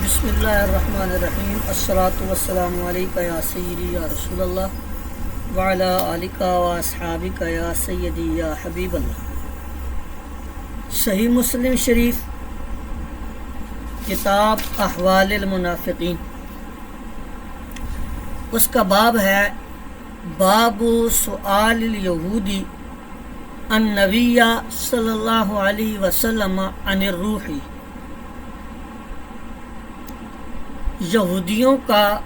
بسم اللہ الرحمن الرحیم الصلاۃ والسلام علیکہ یا سیدی یا رسول اللہ وعلی آلکہ و اصحابکہ یا سیدی یا حبیب اللہ۔ صحیح مسلم شریف کتاب احوال المنافقین، اس کا باب ہے باب سؤال الیہودی النبی صلی اللہ علیہ وسلم عن الروح۔ یہودیوں کا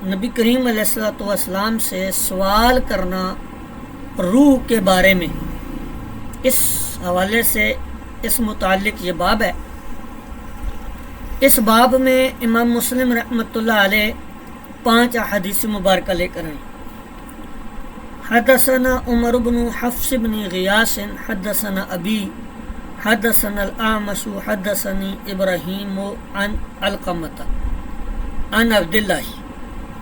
نبی کریم علیہ السلام سے سوال کرنا روح کے بارے میں، اس حوالے سے اس متعلق یہ باب ہے۔ اس باب میں امام مسلم رحمۃ اللہ علیہ 5 احادیث مبارکہ لے کر آئے۔ حدثنا عمر بن حفص بن غیاث حدثنا ابی حدثنا الاعمش حدثني ابراہیم عن علقمۃ عن عبد اللہ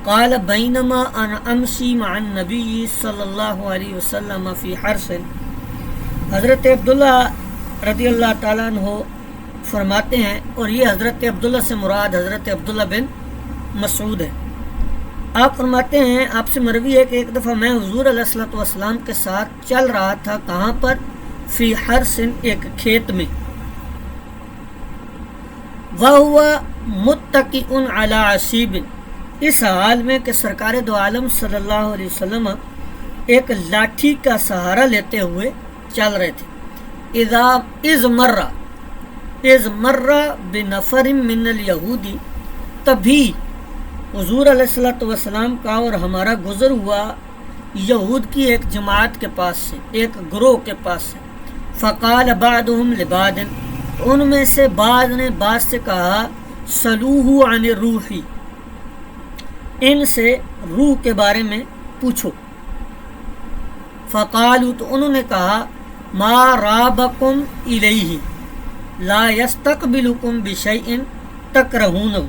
قال بینما انا امشی مع النبی صلی اللہ علیہ وسلم فی حرث۔ حضرت عبداللہ رضی اللہ تعالیٰ عنہ فرماتے ہیں، اور یہ حضرت عبداللہ سے مراد حضرت عبداللہ بن مسعود ہے۔ آپ فرماتے ہیں، آپ سے مروی ہے کہ ایک دفعہ میں حضور علیہ الصلوۃ والسلام کے ساتھ چل رہا تھا۔ کہاں پر؟ فی حرث، ایک کھیت میں۔ وَهُوَ مُتَّكِئٌ عَلَى عَصِيبٍ، اس حال میں کہ سرکار دو عالم صلی اللہ علیہ وسلم ایک لاٹھی کا سہارا لیتے ہوئے چل رہے تھے۔ اذ مر بنفر من الیہود، تبھی حضور علیہ الصلوۃ والسلام کا اور ہمارا گزر ہوا یہود کی ایک جماعت کے پاس سے، ایک گروہ کے پاس سے۔ فقال بعضهم لبعض، ان میں سے بعض نے بعض سے کہا، سلوہ عن الروح، ان سے روح کے بارے میں پوچھو۔ فقالوا، تو انہوں نے کہا، ما رابکم الیہ لا یستقبلکم بشیء تکرہونہ،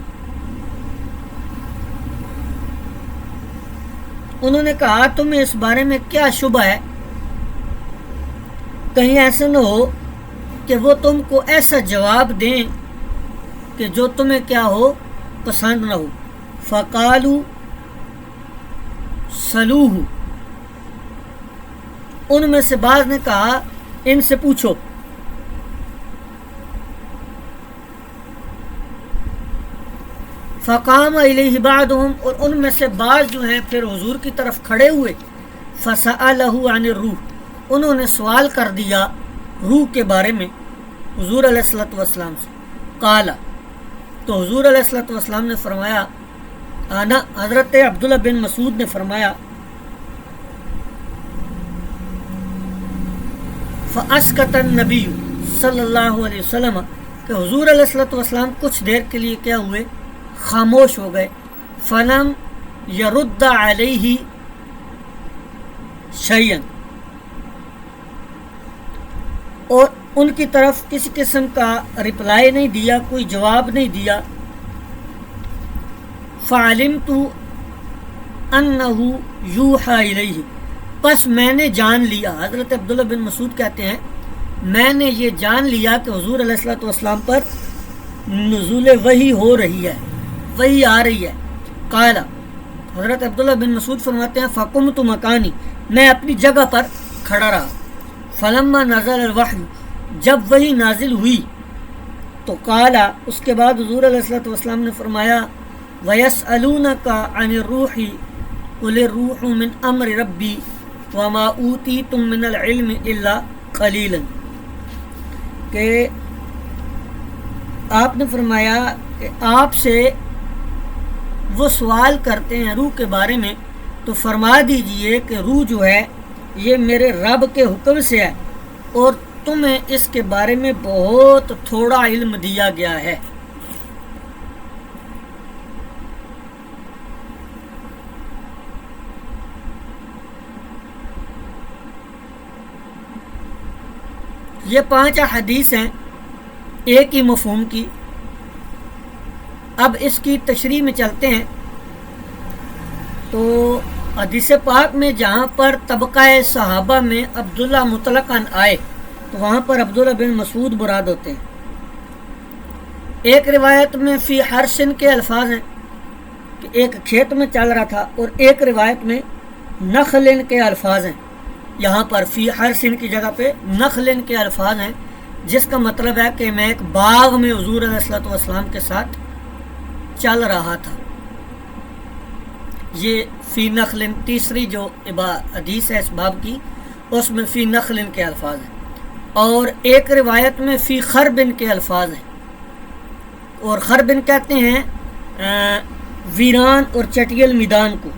انہوں نے کہا تمہیں اس بارے میں کیا شبہ ہے، کہیں ایسا نہ ہو کہ وہ تم کو ایسا جواب دیں کہ جو تمہیں کیا ہو، پسند نہ ہو۔ فقالوا سلوہ، ان میں سے بعض نے کہا ان سے پوچھو۔ فقام الیہ بعضهم، اور ان میں سے بعض جو ہیں پھر حضور کی طرف کھڑے ہوئے۔ فسألہ عن الروح، انہوں نے سوال کر دیا روح کے بارے میں حضور علیہ الصلوۃ والسلام سے۔ قال، تو حضور علیہ الصلوۃ والسلام نے فرمایا، انا، حضرت عبداللہ بن مسعود نے فرمایا، فاسکت النبی صلی اللہ علیہ وسلم، کہ حضور علیہ الصلوۃ والسلام کچھ دیر کے لیے کیا ہوئے، خاموش ہو گئے۔ فلم یرد علیہ شیئا، اور ان کی طرف کسی قسم کا رپلائی نہیں دیا، کوئی جواب نہیں دیا۔ فعلمت انہ یوحی الیہ، پس میں نے جان لیا، حضرت عبداللہ بن مسعود کہتے ہیں، میں نے یہ جان لیا کہ حضور علیہ الصلوۃ والسلام پر نزول وحی ہو رہی ہے، وحی آ رہی ہے۔ قال، حضرت عبداللہ بن مسعود فرماتے ہیں، فقمت مکانی، میں اپنی جگہ پر کھڑا رہا۔ فلما نزل الوحی، جب وحی نازل ہوئی تو قال، اس کے بعد حضور علیہ الصلوۃ والسلام نے فرمایا، وَيَسْأَلُونَكَ عَنِ الرُّوحِ قُلِ الرُّوحُ مِنْ أَمْرِ رَبِّي وَمَا أُوتِيتُم مِّنَ الْعِلْمِ إِلَّا قَلِيلًا، کہ آپ نے فرمایا کہ آپ سے وہ سوال کرتے ہیں روح کے بارے میں، تو فرما دیجئے کہ روح جو ہے یہ میرے رب کے حکم سے ہے، اور تمہیں اس کے بارے میں بہت تھوڑا علم دیا گیا ہے۔ یہ 5 احادیث ہیں ایک ہی مفہوم کی۔ اب اس کی تشریح میں چلتے ہیں۔ تو حدیث پاک میں جہاں پر طبقہ صحابہ میں عبداللہ مطلقاً آئے تو وہاں پر عبداللہ بن مسعود مراد ہوتے ہیں۔ ایک روایت میں فی حرسن کے الفاظ ہیں کہ ایک کھیت میں چل رہا تھا، اور ایک روایت میں نخلن کے الفاظ ہیں. یہاں پر فی حرسن کی جگہ پہ نخلن کے الفاظ ہیں، جس کا مطلب ہے کہ میں ایک باغ میں حضور علیہ الصلوۃ والسلام کے ساتھ چل رہا تھا. یہ فی نخلن تیسری جو حدیث ہے اس باب کی، اس میں فی نخلن کے الفاظ ہیں، اور ایک روایت میں فی خربن کے الفاظ ہیں. اور خربن کہتے ہیں ویران اور چٹیل میدان کو.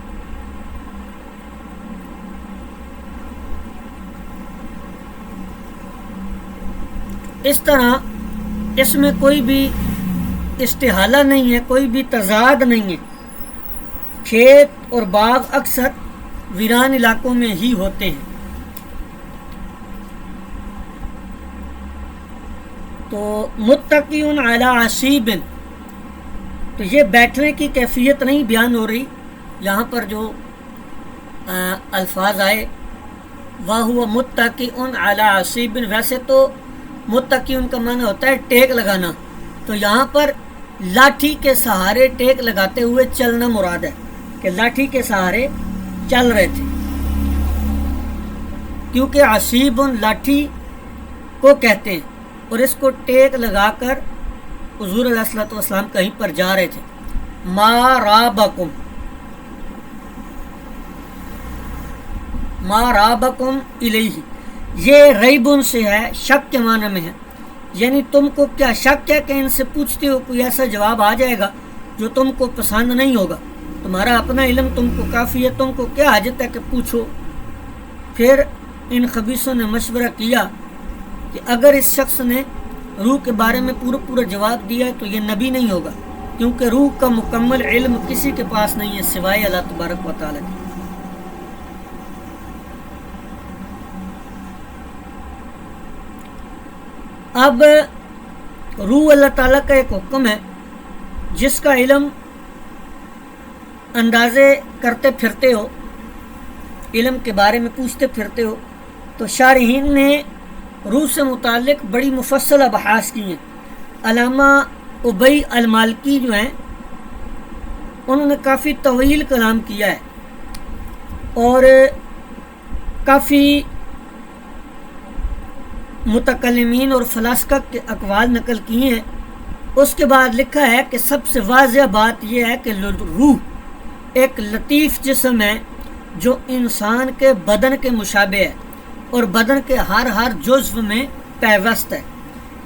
اس طرح اس میں کوئی بھی استحالہ نہیں ہے، کوئی بھی تضاد نہیں ہے. کھیت اور باغ اکثر ویران علاقوں میں ہی ہوتے ہیں. تو متقیون علی عصیب، تو یہ بیٹھنے کی کیفیت نہیں بیان ہو رہی. یہاں پر جو الفاظ آئے وَهُوَ مُتَّكِئٌ عَلَى عَصِيبٍ، ویسے تو متقیون کا معنی ہوتا ہے ٹیک لگانا، تو یہاں پر لاٹھی کے سہارے ٹیک لگاتے ہوئے چلنا مراد ہے، کہ لاٹھی کے سہارے چل رہے تھے. کیونکہ عصیب لاٹھی کو کہتے ہیں، اور اس کو ٹیک لگا کر حضور علیہ الصلوۃ والسلام کہیں پر جا رہے تھے. ما رابکم، ما رابکم الیہ، یہ ریبن سے ہے، شک کے معنی میں ہے. یعنی تم کو کیا شک ہے کہ ان سے پوچھتے ہو، کوئی ایسا جواب آ جائے گا جو تم کو پسند نہیں ہوگا. تمہارا اپنا علم تم کو کافی ہے، تم کو کیا حاجت ہے کہ پوچھو. پھر ان خبیثوں نے مشورہ کیا کہ اگر اس شخص نے روح کے بارے میں پورا جواب دیا ہے تو یہ نبی نہیں ہوگا، کیونکہ روح کا مکمل علم کسی کے پاس نہیں ہے سوائے اللہ تبارک و تعالیٰ کے. اب روح اللہ تعالیٰ کا ایک حکم ہے جس کا علم اندازے کرتے پھرتے ہو، علم کے بارے میں پوچھتے پھرتے ہو. تو شارحین نے روح سے متعلق بڑی مفصل بحث کی ہیں. علامہ ابی المالکی جو ہیں انہوں نے کافی طویل کلام کیا ہے اور کافی متکلمین اور فلاسفہ کے اقوال نقل کیے ہیں. اس کے بعد لکھا ہے کہ سب سے واضح بات یہ ہے کہ روح ایک لطیف جسم ہے جو انسان کے بدن کے مشابہ ہے اور بدن کے ہر جزو میں پیوست ہے.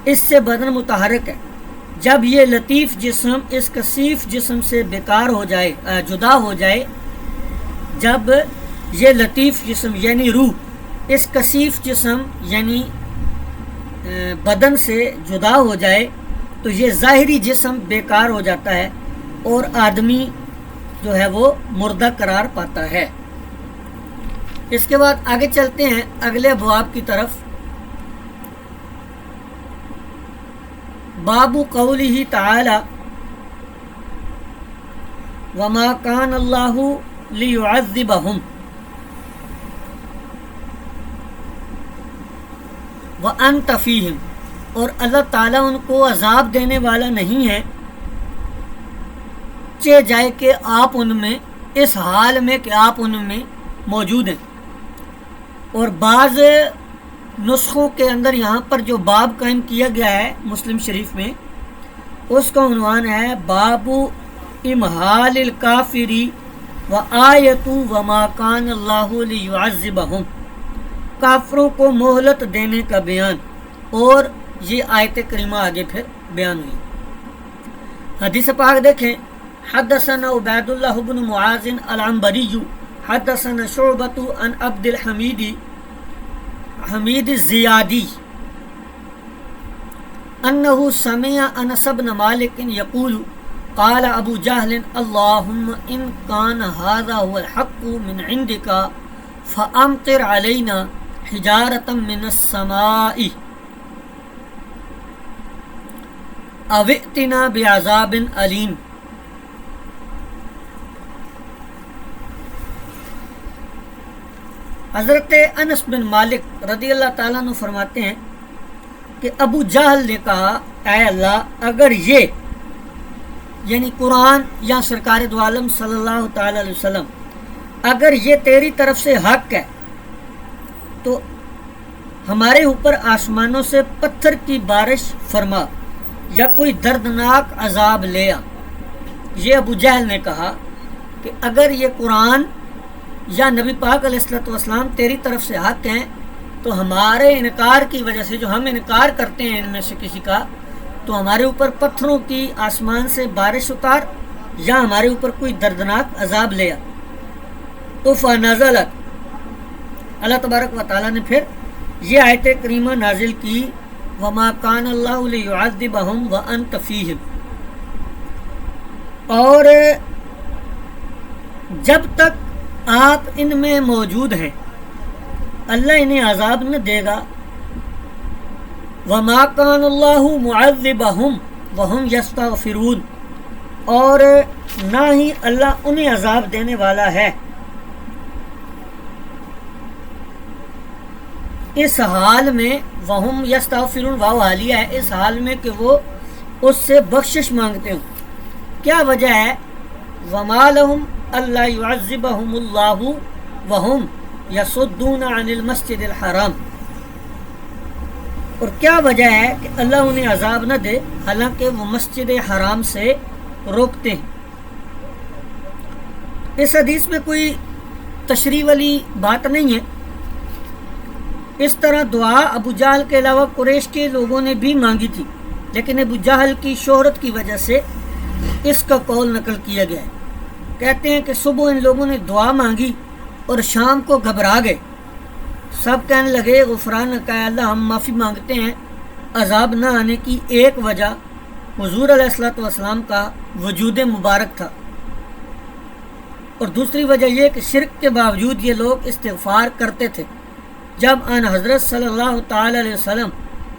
اس سے بدن متحرک ہے. جب یہ لطیف جسم اس کثیف جسم سے بیکار ہو جائے، جدا ہو جائے، جب یہ لطیف جسم یعنی روح اس کثیف جسم یعنی بدن سے جدا ہو جائے تو یہ ظاہری جسم بیکار ہو جاتا ہے اور آدمی جو ہے وہ مردہ قرار پاتا ہے. اس کے بعد آگے چلتے ہیں اگلے ابواب کی طرف. باب قولہ تعالی وما کان اللہ لیعذبہم وانت فیہم، اور اللہ تعالیٰ ان کو عذاب دینے والا نہیں ہے چہ جائے کہ آپ ان میں، اس حال میں کہ آپ ان میں موجود ہیں. اور بعض نسخوں کے اندر یہاں پر جو باب قائم کیا گیا ہے مسلم شریف میں، اس کا عنوان ہے باب امحال الکافری وآیت وما کان اللہ لیعذبہم، کافروں کو مہلت دینے کا بیان. اور یہ آیت کریمہ آگے پھر بیان ہوئی. حدیث پاک دیکھیں. حدثنا عبید اللہ بن معاذ العنبری حدثنا شعبۃ عن عبد الحمید حمید الزیادی انہ سمع انس بن مالک یقول قال ابو جہل اللہم ان کان ھذا هو الحق من عندک فامطر علینا حجارۃ من السماء او ائتنا بعذاب علیم. حضرت انس بن مالک رضی اللہ تعالیٰ عنہ فرماتے ہیں کہ ابو جہل نے کہا اے اللہ اگر یہ یعنی قرآن یا سرکار دو عالم صلی اللہ تعالی علیہ وسلم اگر یہ تیری طرف سے حق ہے تو ہمارے اوپر آسمانوں سے پتھر کی بارش فرما یا کوئی دردناک عذاب لے آ۔ یہ ابو جہل نے کہا کہ اگر یہ قرآن یا نبی پاک علیہ الصلوۃ والسلام تیری طرف سے حق ہیں تو ہمارے انکار کی وجہ سے جو ہم انکار کرتے ہیں ان میں سے کسی کا تو ہمارے اوپر پتھروں کی آسمان سے بارش اتار یا ہمارے اوپر کوئی دردناک عذاب لے آ۔ تو فنزلت اللہ تبارک و تعالیٰ نے پھر یہ آیت کریمہ نازل کی وما کان اللہ لیعذبہم وانت فیہم، اور جب تک آپ ان میں موجود ہیں اللہ انہیں عذاب نہ دے گا۔ وما کان اللہ معذبہم وہم یستغفرون، اور نہ ہی اللہ انہیں عذاب دینے والا ہے اس حال میں وہم یستغفرون واو حالیہ ہے، اس حال میں کہ وہ اس سے بخشش مانگتے ہوں۔ کیا وجہ ہے وما لہم اللہ یعذبہم اللہ وہم یصدون عن المسجد الحرام، اور کیا وجہ ہے کہ اللہ انہیں عذاب نہ دے حالانکہ وہ مسجد حرام سے روکتے ہیں۔ اس حدیث میں کوئی تشریح والی بات نہیں ہے۔ اس طرح دعا ابو جہل کے علاوہ قریش کے لوگوں نے بھی مانگی تھی، لیکن ابو جہل کی شہرت کی وجہ سے اس کا قول نقل کیا گیا ہے۔ کہتے ہیں کہ صبح ان لوگوں نے دعا مانگی اور شام کو گھبرا گئے، سب کہنے لگے غفرانک اے اللہ ہم معافی مانگتے ہیں۔ عذاب نہ آنے کی ایک وجہ حضور علیہ الصلوۃ والسلام کا وجود مبارک تھا، اور دوسری وجہ یہ کہ شرک کے باوجود یہ لوگ استغفار کرتے تھے۔ جب آن حضرت صلی اللہ تعالی علیہ وسلم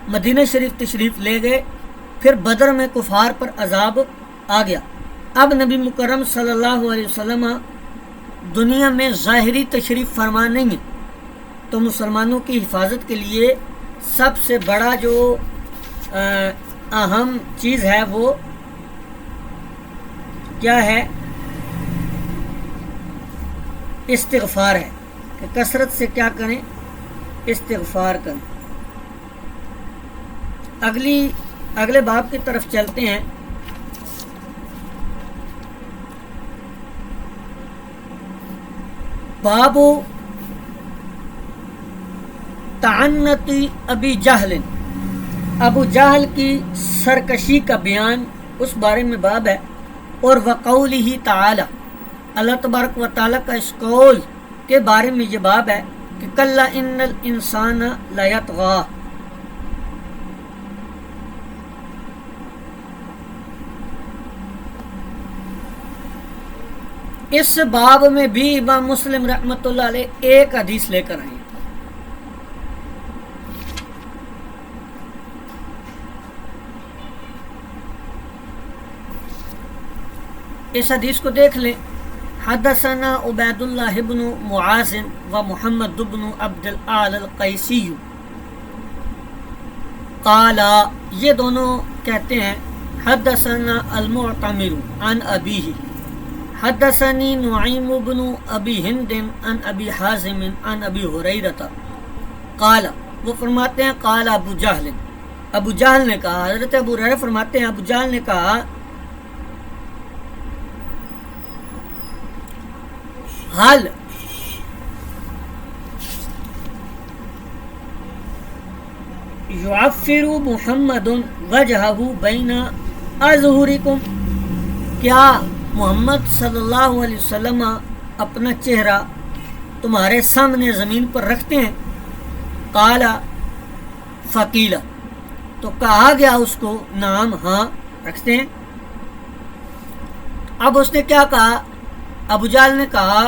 مدینہ شریف تشریف لے گئے پھر بدر میں کفار پر عذاب آ گیا۔ اب نبی مکرم صلی اللہ علیہ وسلم دنیا میں ظاہری تشریف فرما نہیں ہے، تو مسلمانوں کی حفاظت کے لیے سب سے بڑا جو اہم چیز ہے وہ کیا ہے؟ استغفار ہے، کہ کثرت سے کیا کریں؟ استغفار کریں۔ اگلے باب کی طرف چلتے ہیں۔ باب تعنت ابی جہل، ابو جہل کی سرکشی کا بیان، اس بارے میں باب ہے۔ اور وقولہ تعالی، اللہ تبارک و تعالیٰ کا اس قول کے بارے میں یہ باب ہے کہ کلا ان الانسان لیطغی، اس باب میں بھی امام مسلم رحمۃ اللہ علیہ ایک حدیث لے کر آئے ہیں۔ اس حدیث کو دیکھ لیں۔ حدثنا عبید اللہ بن معاذ و محمد بن عبد الاعلی القیسی قال، یہ دونوں کہتے ہیں حدثنا المعتمر عن ابیہ حدثنی نعیم بن ابی ہند عن ابی حازم عن ابی ہریرہ قال، وہ فرماتے ہیں قال ابو جہل، ابو جہل نے کہا، حضرت ابو ہریرہ فرماتے ہیں ابو جہل نے کہا حل یعفر محمد وجہہ بین اظہرکم، کیا محمد صلی اللہ علیہ وسلم اپنا چہرہ تمہارے سامنے زمین پر رکھتے ہیں؟ قال فقیل، تو کہا گیا اس کو نام، ہاں رکھتے ہیں۔ اب اس نے کیا کہا؟ ابو جہل نے کہا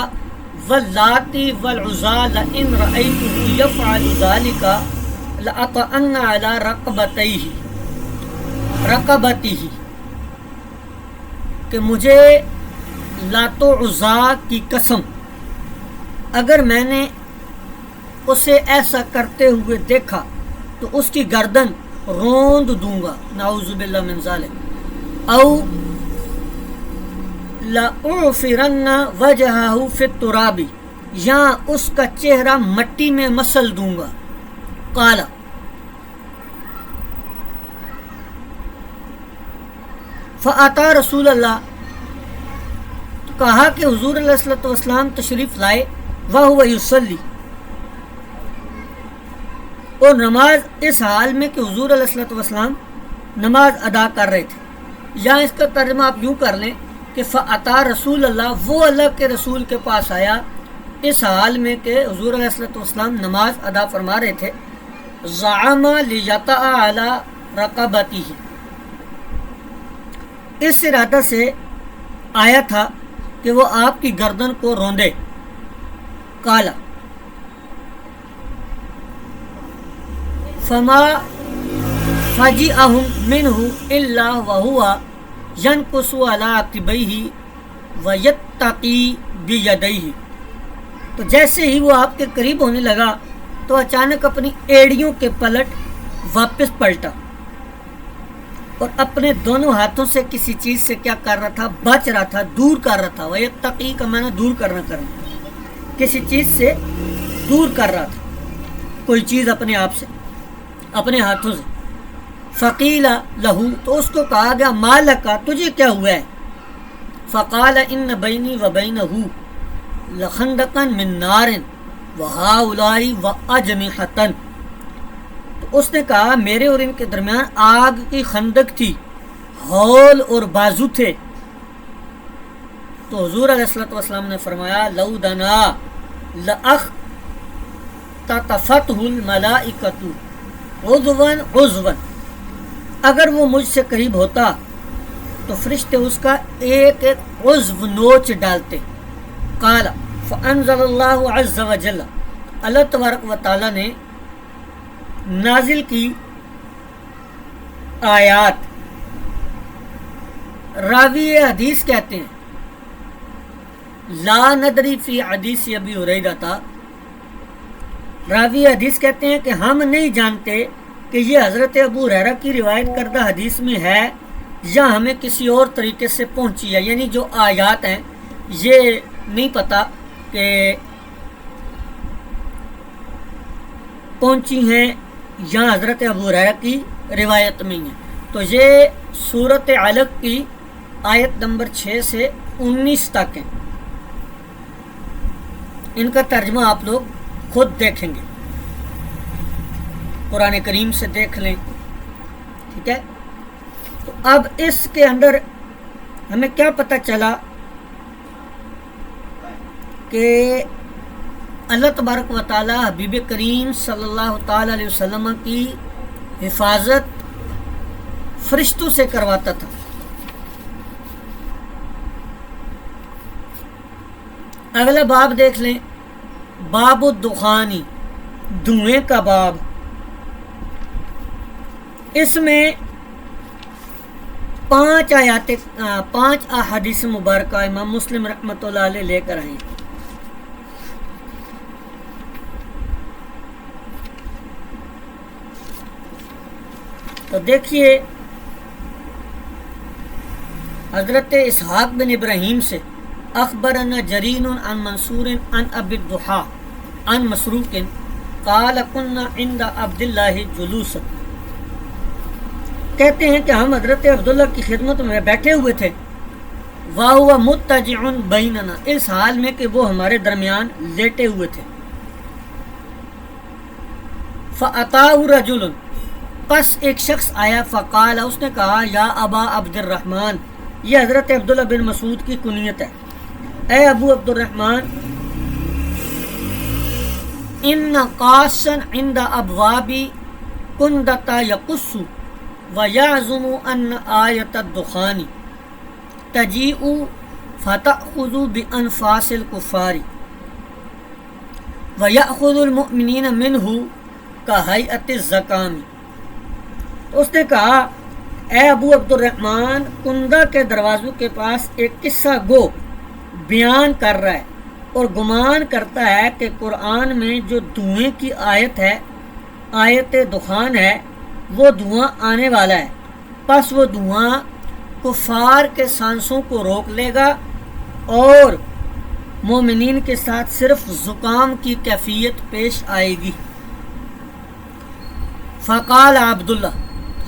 واللاتی والعزی لئن رأیتہ یفعل ذلک لأطأن علی رقبتہ، کہ مجھے لات و عزیٰ کی قسم اگر میں نے اسے ایسا کرتے ہوئے دیکھا تو اس کی گردن روند دوں گا، نعوذ باللہ من ذالک، او لأعفرن وجہہ فی التراب، یا اس کا چہرہ مٹی میں مسل دوں گا۔ قال فأتا رسول اللہ، کہا کہ حضور علیہ الصلوۃ والسلام تشریف لائے، وہو یصلی، اور نماز اس حال میں کہ حضور علیہ الصلوۃ والسلام نماز ادا کر رہے تھے، یا اس کا ترجمہ آپ یوں کر لیں کہ فأتا رسول اللہ، وہ اللہ کے رسول کے پاس آیا اس حال میں کہ حضور علیہ الصلوۃ والسلام نماز ادا فرما رہے تھے، زعم لیطأ علی رقبتہ، اس ارادہ سے آیا تھا کہ وہ آپ کی گردن کو روندے۔ کالا فما فجئہم منہ الا وہو ینکس علی عقبیہ ویتقی بیدیہ، تو جیسے ہی وہ آپ کے قریب ہونے لگا تو اچانک اپنی ایڑیوں کے پلٹ واپس پلٹا اور اپنے دونوں ہاتھوں سے کسی چیز سے کیا کر رہا تھا؟ بچ رہا تھا، دور کر رہا تھا۔ ویتقی کا معنی دور کرنا، کسی چیز سے دور کر رہا تھا، کوئی چیز اپنے آپ سے، اپنے ہاتھوں سے۔ فقیل لہو، تو اس کو کہا گیا ما لکا، تجھے کیا ہوا ہے؟ فقال ان بینی و بینہ لخندقا من نار وہؤلاء واجنحۃ، تو اس نے کہا میرے اور ان کے درمیان آگ کی خندق تھی، ہول اور بازو تھے۔ تو حضور علیہ الصلوۃ والسلام نے فرمایا لو دنا لاختطفته الملائکۃ عضوا عضوا، اگر وہ مجھ سے قریب ہوتا تو فرشتے اس کا ایک ایک عضو نوچ ڈالتے۔ قال فانزل اللہ عز وجل، اللہ تبارک و تعالی نے نازل کی آیات۔ راوی حدیث کہتے ہیں لا ندری فی حدیث ابی ہریرہ تھا، راوی حدیث کہتے ہیں کہ ہم نہیں جانتے کہ یہ حضرت ابو ہریرہ کی روایت کردہ حدیث میں ہے یا ہمیں کسی اور طریقے سے پہنچی ہے، یعنی جو آیات ہیں یہ نہیں پتہ کہ پہنچی ہیں یا حضرت ابو ہریرہ کی روایت میں ہیں۔ تو یہ سورۃ علق کی آیت نمبر 6 سے 19 تک ہیں، ان کا ترجمہ آپ لوگ خود دیکھیں گے، قرآن کریم سے دیکھ لیں، ٹھیک ہے۔ تو اب اس کے اندر ہمیں کیا پتہ چلا کہ اللہ تبارک و تعالی حبیب کریم صلی اللہ تعالی علیہ وسلم کی حفاظت فرشتوں سے کرواتا تھا۔ اگلا باب دیکھ لیں، باب الدخانی، دھوئیں کا باب۔ اس میں 5 احادیث مبارکہ امام مسلم رحمۃ اللہ علیہ لے کر آئے۔ تو دیکھیے حضرت اسحاق بن ابراہیم سے اخبرنا جرین عن منصور عن ابی الضحیٰ عن مسروق قال كنا عند عبد اللہ جلوس، کہتے ہیں کہ ہم حضرت عبداللہ کی خدمت میں بیٹھے ہوئے تھے، وَهُوَ مُتَّجِعٌ بَيْنَنَا، اس حال میں کہ وہ ہمارے درمیان لیٹے ہوئے تھے۔ فَأَتَاهُ رَجُلٌ، پس ایک شخص آیا، فقال، اس نے کہا یا ابا عبد الرحمن، یہ حضرت عبداللہ بن مسعود کی کنیت ہے، اے ابو عبد الرحمن، ان قاسا عند ابواب کندتا یقص ویعظم ان آیت الدخان تجیء فتأخذ بانفاس الکفار ویأخذ المؤمنین منہ کہیئت الزکام۔ اس نے کہا اے ابو عبد الرحمن، کندہ کے دروازوں کے پاس ایک قصہ گو بیان کر رہا ہے اور گمان کرتا ہے کہ قرآن میں جو دھوئیں کی آیت ہے، آیت دخان ہے، وہ دھواں آنے والا ہے، پس وہ دھواں کفار کے سانسوں کو روک لے گا اور مومنین کے ساتھ صرف زکام کی کیفیت پیش آئے گی۔ فقال عبداللہ،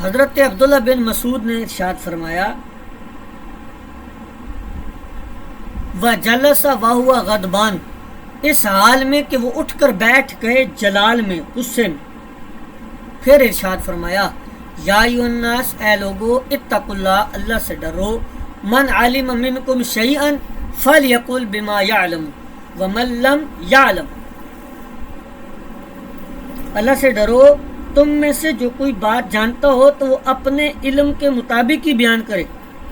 حضرت عبداللہ بن مسعود نے ارشاد فرمایا، وجلس وہو غضبان، اس حال میں کہ وہ اٹھ کر بیٹھ گئے جلال میں، غصے میں۔ پھر ارشاد فرمایا، یا ایھا الناس، اے لوگو، اتقوا اللہ، اللہ سے ڈرو، من علم منکم شیئا فلیقل بما یعلم ومن لم یعلم، اللہ سے ڈرو، تم میں سے جو کوئی بات جانتا ہو تو وہ اپنے علم کے مطابق ہی بیان کرے،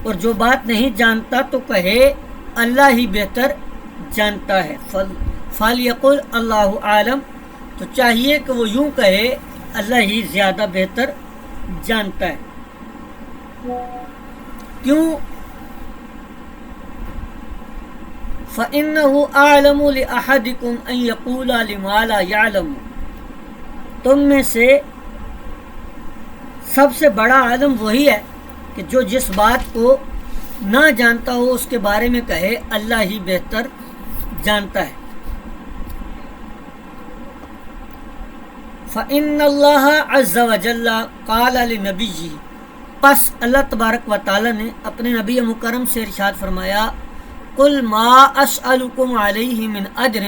اور جو بات نہیں جانتا تو کہے اللہ ہی بہتر جانتا ہے۔ فلیقل اللہ عالم، تو چاہیے کہ وہ یوں کہے اللہ ہی زیادہ بہتر جانتا ہے۔ کیوں؟ فَإِنَّهُ أَعْلَمُ لِأَحَدِكُمْ أَن يَقُولَ لِمَا لَا يَعْلَمُ، تم میں سے سب سے بڑا عالم وہی ہے کہ جو جس بات کو نہ جانتا ہو اس کے بارے میں کہے اللہ ہی بہتر جانتا ہے۔ فَإِنَّ اللَّهَ عَزَّ وَجَلَّ قَالَ لِنَبِيِّهِ، پس اللہ تبارک و تعالی نے اپنے نبی مکرم سے ارشاد فرمایا، قُلْ مَا أَسْأَلُكُمْ عَلَيْهِ مِنْ أَجْرٍ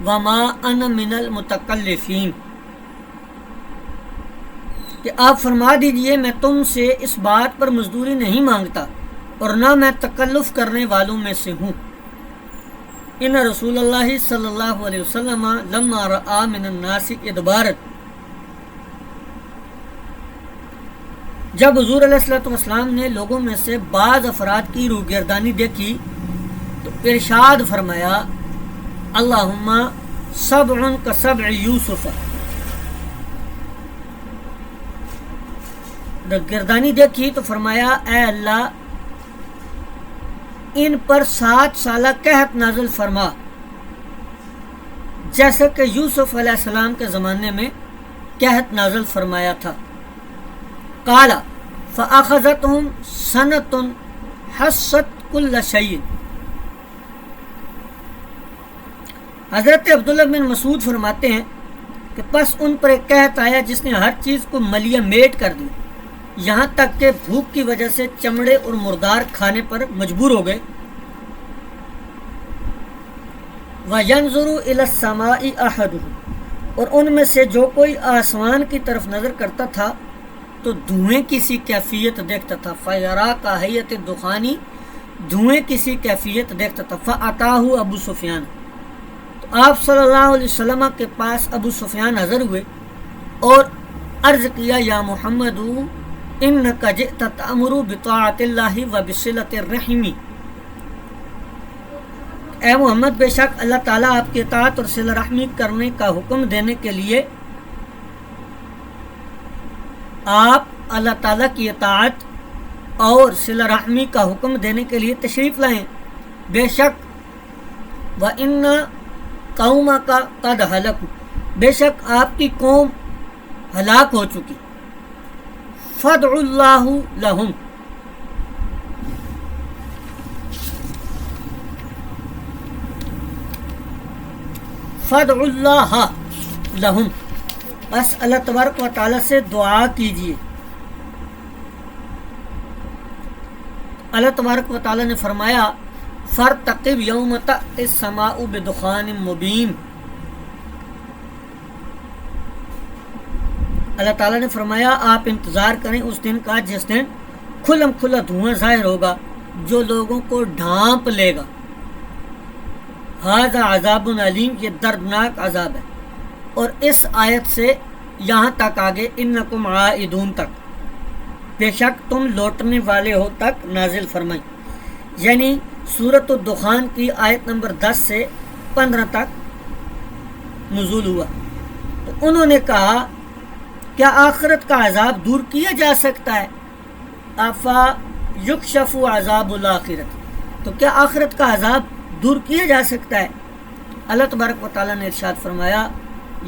وَمَا أَنَا مِنَ الْمُتَكَلِّفِينَ، کہ آپ فرما دیجئے میں تم سے اس بات پر مزدوری نہیں مانگتا اور نہ میں تکلف کرنے والوں میں سے ہوں۔ ان رسول اللہ صلی اللہ علیہ وسلم لما رآ من الناس ادبارت، جب حضور علیہ الصلوۃ والسلام نے لوگوں میں سے بعض افراد کی روگردانی دیکھی تو ارشاد فرمایا، اللہم سبع کسبع یوسف، گردانی دیکھی تو فرمایا، اے اللہ ان پر 7 سالہ قحط نازل فرما، جیسا کہ یوسف علیہ السلام کے زمانے میں قحط نازل فرمایا تھا۔ قال فأخذتهم سنة حست كل شيء، حضرت عبداللہ بن مسعود فرماتے ہیں کہ پس ان پر ایک قحط آیا جس نے ہر چیز کو ملیہ میٹ کر دی، یہاں تک کہ بھوک کی وجہ سے چمڑے اور مردار کھانے پر مجبور ہو گئے۔ وَيَنظُرُ إِلَى السَّمَاءِ أَحَدُهُمْ، اور ان میں سے جو کوئی آسمان کی طرف نظر کرتا تھا تو دھوئیں کی سی کیفیت دیکھتا تھا، فَيَرَا كَهَيَّةِ الدُّخَانِ، دھوئیں کی سی کیفیت دیکھتا تھا۔ فَأَتَاهُ أَبُو سفیان، تو آپ صلی اللہ علیہ وسلم کے پاس ابو سفیان حاضر ہوئے اور عرض کیا، یا محمد انک جئت تأمر بطاعت اللہ وبصلۃ الرحم، اے محمد بے شک اللہ تعالیٰ آپ کی اطاعت اور صلہ رحمی کرنے کا حکم دینے کے لیے، آپ اللہ تعالیٰ کی اطاعت اور صلہ رحمی کا حکم دینے کے لیے تشریف لائیں، بے شک وَإِنَّ قَوْمَكَ قَدْ هَلَكُوا، بے شک آپ کی قوم ہلاک ہو چکی۔ فَادْعُوا اللَّهُ لَهُمْ، فَادْعُوا اللَّهَ لَهُمْ، بس اللہ تبارک و تعالی سے دعا کیجیے۔ اللہ تبارک و تعالی نے فرمایا، فَارْتَقِبْ يَوْمَ تَأْتِي السَّمَاءُ بِدُخَانٍ مُبِينٍ، اللہ تعالیٰ نے فرمایا آپ انتظار کریں اس دن کا جس دن کھلم کھلا دھواں ظاہر ہوگا جو لوگوں کو ڈھانپ لے گا۔ ھذا عذاب علیم، یہ دردناک عذاب ہے۔ اور اس آیت سے یہاں تک آگے انکم عائدون تک، بے شک تم لوٹنے والے ہو تک نازل فرمائی، یعنی سورۃ الدخان کی آیت نمبر 10 سے 15 تک نزول ہوا۔ تو انہوں نے کہا، کیا آخرت کا عذاب دور کیا جا سکتا ہے؟ افا یکشف عذاب الآخرت، تو کیا آخرت کا عذاب دور کیا جا سکتا ہے؟ اللہ تبارک و تعالیٰ نے ارشاد فرمایا،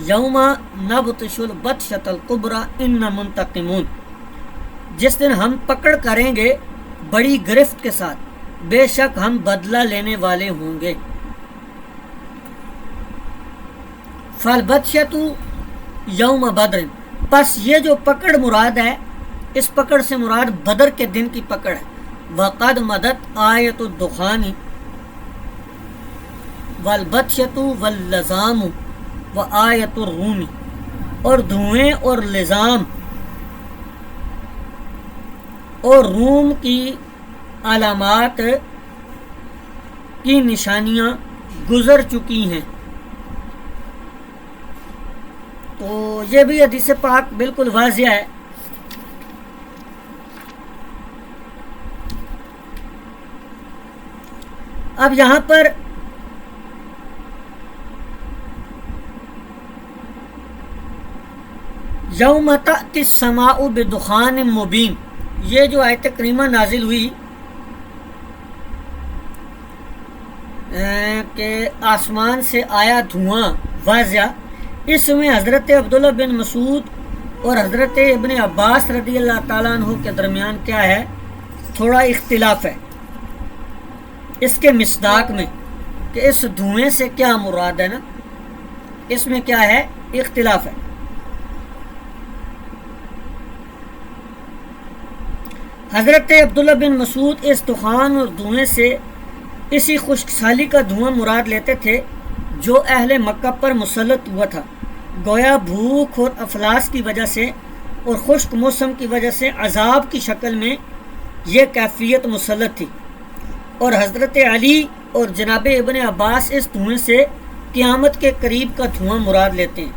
یوم نبطش البطشۃ الکبریٰ انا منتقمون، جس دن ہم پکڑ کریں گے بڑی گرفت کے ساتھ، بے شک ہم بدلہ لینے والے ہوں گے۔ فالبطشۃ یوم بدر، پس یہ جو پکڑ مراد ہے، اس پکڑ سے مراد بدر کے دن کی پکڑ ہے۔ وقد مدت آیت الدخان والبطشۃ واللزام وآیت الروم، اور دھوئیں اور لزام اور روم کی علامات کی نشانیاں گزر چکی ہیں۔ تو یہ بھی حدیث پاک بالکل واضح ہے۔ اب یہاں پر یوم تأتی السماء بدخان مبین، یہ جو آیت کریمہ نازل ہوئی کہ آسمان سے آیا دھواں واضح، اس میں حضرت عبداللہ بن مسعود اور حضرت ابن عباس رضی اللہ تعالیٰ عنہ کے درمیان کیا ہے، تھوڑا اختلاف ہے اس کے مصداق میں، کہ اس دھوئیں سے کیا مراد ہے نا، اس میں کیا ہے، اختلاف ہے۔ حضرت عبداللہ بن مسعود اس دخان اور دھوئیں سے اسی خشک سالی کا دھواں مراد لیتے تھے جو اہل مکہ پر مسلط ہوا تھا، گویا بھوک اور افلاس کی وجہ سے اور خشک موسم کی وجہ سے عذاب کی شکل میں یہ کیفیت مسلط تھی، اور حضرت علی اور جناب ابن عباس اس دھوئیں سے قیامت کے قریب کا دھواں مراد لیتے ہیں۔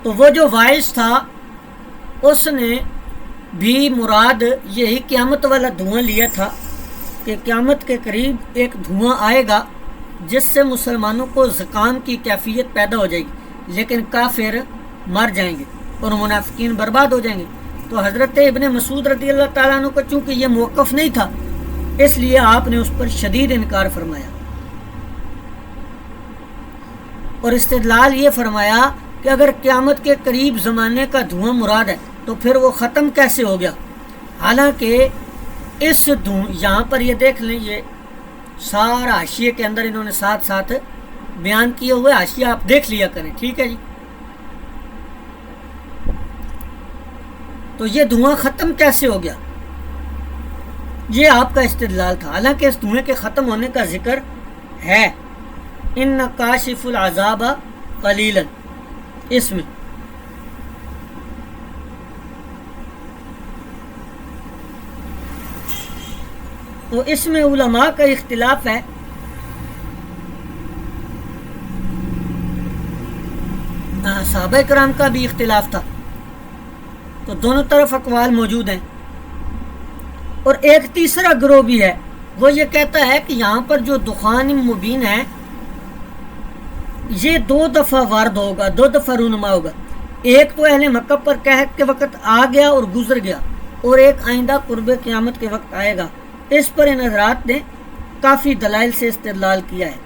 تو وہ جو وائس تھا اس نے بھی مراد یہی قیامت والا دھواں لیا تھا کہ قیامت کے قریب ایک دھواں آئے گا جس سے مسلمانوں کو زکام کی کیفیت پیدا ہو جائے گی، لیکن کافر مر جائیں گے اور منافقین برباد ہو جائیں گے۔ تو حضرت ابن مسعود رضی اللہ تعالیٰ عنہ کو چونکہ یہ موقف نہیں تھا، اس لیے آپ نے اس پر شدید انکار فرمایا، اور استدلال یہ فرمایا کہ اگر قیامت کے قریب زمانے کا دھواں مراد ہے تو پھر وہ ختم کیسے ہو گیا، حالانکہ اس یہاں پر یہ دیکھ لیں، یہ سارا حاشیے کے اندر انہوں نے ساتھ ساتھ بیان کیے ہوئے حاشیے آپ دیکھ لیا کریں، ٹھیک ہے جی۔ تو یہ دھواں ختم کیسے ہو گیا، یہ آپ کا استدلال تھا، حالانکہ اس دھوئیں کے ختم ہونے کا ذکر ہے، ان کاشف العذاب قلیلا، اس میں تو اس میں علماء کا اختلاف ہے۔ صحابہ کرام کا بھی اختلاف تھا، تو دونوں طرف اقوال موجود ہیں، اور ایک تیسرا گروہ بھی ہے، وہ یہ کہتا ہے کہ یہاں پر جو دخان مبین ہے یہ 2 دفعہ وارد ہوگا، 2 دفعہ رونما ہوگا، ایک تو اہل مکہ پر قحط کے وقت آ گیا اور گزر گیا، اور ایک آئندہ قرب قیامت کے وقت آئے گا۔ اس پر ان حضرات نے کافی دلائل سے استدلال کیا ہے،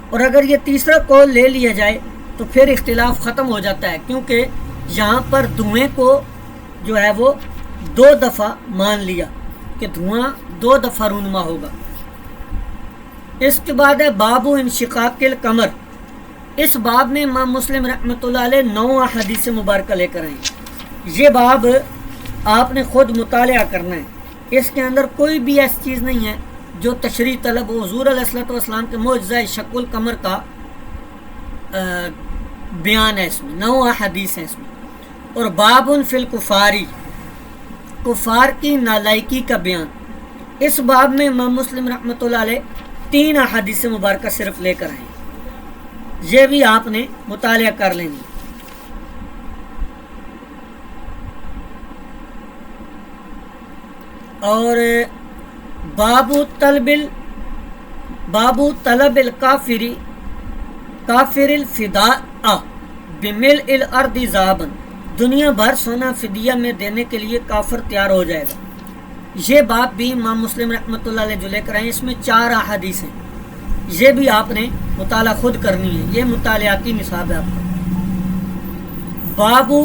اور اگر یہ تیسرا قول لے لیا جائے تو پھر اختلاف ختم ہو جاتا ہے، کیونکہ یہاں پر دھوئیں کو جو ہے وہ 2 دفعہ مان لیا کہ دھواں 2 دفعہ رونما ہوگا۔ اس کے بعد ہے باب انشقاق القمر، اس باب میں امام مسلم رحمۃ اللہ علیہ 9 احادیث مبارکہ لے کر آئے۔ یہ باب آپ نے خود مطالعہ کرنا ہے، اس کے اندر کوئی بھی ایسی چیز نہیں ہے جو تشریح طلب ہو۔ حضور علیہ الصلوۃ والسلام کے معجزہ شق القمر کا بیان ہے، اس میں 9 احادیث ہیں اس میں۔ اور باب فی الکفاری، کفار کی نالائکی کا بیان، اس باب میں امام مسلم رحمۃ اللہ علیہ 3 احادیث مبارکہ صرف لے کر آئے، یہ بھی آپ نے مطالعہ کر لیں گے۔ اور باب طلب الکافری کافر الفداء بملء الارض ذهبا، دنیا بھر سونا فدیہ میں دینے کے لیے کافر تیار ہو جائے گا۔ یہ بات بھی امام مسلم رحمۃ اللہ علیہ جو لے کر آئے، اس میں 4 احادیث ہیں، یہ بھی آپ نے مطالعہ خود کرنی ہے، یہ مطالعاتی نصاب ہے آپ کا۔ بابو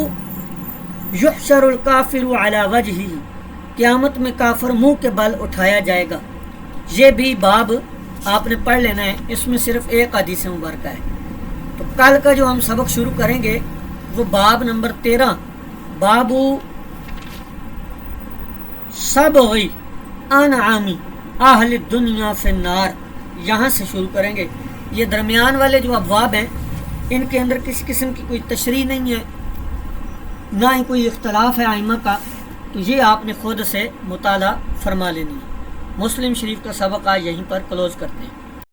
یحشر الکافر علی وجہہ، قیامت میں کافر منہ کے بل اٹھایا جائے گا، یہ بھی باب آپ نے پڑھ لینا ہے، اس میں صرف ایک حدیث مبارکہ ہے۔ تو کل کا جو ہم سبق شروع کریں گے وہ باب نمبر 13 بابو سبغی انعامی اہل الدنیا فی النار، یہاں سے شروع کریں گے۔ یہ درمیان والے جو ابواب ہیں ان کے اندر کسی قسم کی کوئی تشریح نہیں ہے، نہ ہی کوئی اختلاف ہے ائمہ کا، تو یہ آپ نے خود سے مطالعہ فرما لینی ہے۔ مسلم شریف کا سبق آج یہیں پر کلوز کرتے ہیں۔